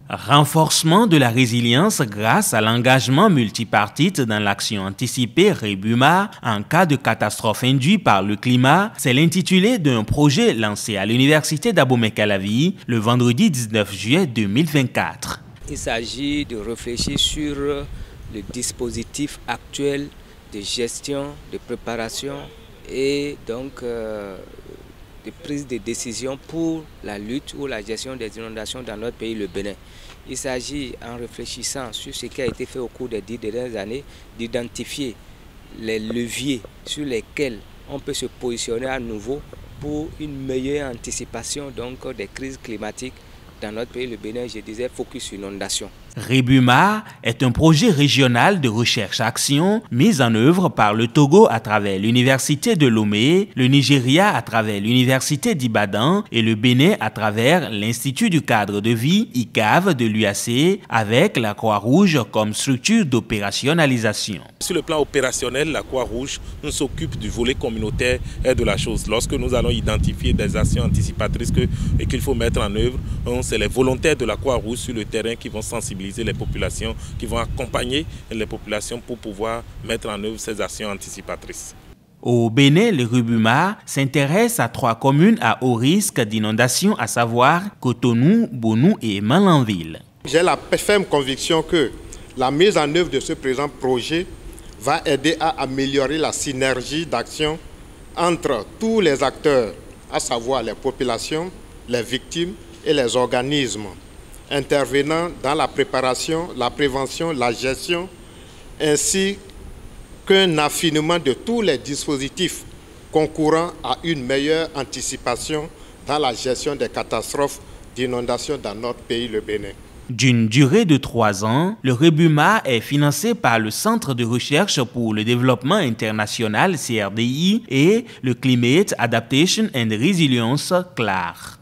Renforcement de la résilience grâce à l'engagement multipartite dans l'action anticipée REBUMA en cas de catastrophe induite par le climat, c'est l'intitulé d'un projet lancé à l'université d'Abomey-Calavi le vendredi 19 juillet 2024. Il s'agit de réfléchir sur le dispositif actuel de gestion, de préparation et donc de prise de décision pour la lutte ou la gestion des inondations dans notre pays, le Bénin. Il s'agit, en réfléchissant sur ce qui a été fait au cours des 10 dernières années, d'identifier les leviers sur lesquels on peut se positionner à nouveau pour une meilleure anticipation donc, des crises climatiques dans notre pays, le Bénin, je disais, focus inondation. REBUMA est un projet régional de recherche-action mis en œuvre par le Togo à travers l'université de Lomé, le Nigeria à travers l'université d'Ibadan et le Bénin à travers l'Institut du cadre de vie ICAV de l'UAC avec la Croix-Rouge comme structure d'opérationnalisation. Sur le plan opérationnel, la Croix-Rouge s'occupe du volet communautaire et de la chose. Lorsque nous allons identifier des actions anticipatrices et qu'il faut mettre en œuvre, c'est les volontaires de la Croix-Rouge sur le terrain qui vont sensibiliser les populations, qui vont accompagner les populations pour pouvoir mettre en œuvre ces actions anticipatrices. Au Bénin, le REBUMA s'intéresse à 3 communes à haut risque d'inondation, à savoir Cotonou, Bonou et Malanville. J'ai la ferme conviction que la mise en œuvre de ce présent projet va aider à améliorer la synergie d'action entre tous les acteurs, à savoir les populations, les victimes et les organismes intervenant dans la préparation, la prévention, la gestion, ainsi qu'un affinement de tous les dispositifs concourant à une meilleure anticipation dans la gestion des catastrophes d'inondation dans notre pays, le Bénin. D'une durée de 3 ans, le REBUMA est financé par le Centre de recherche pour le développement international CRDI et le Climate Adaptation and Resilience CLAR.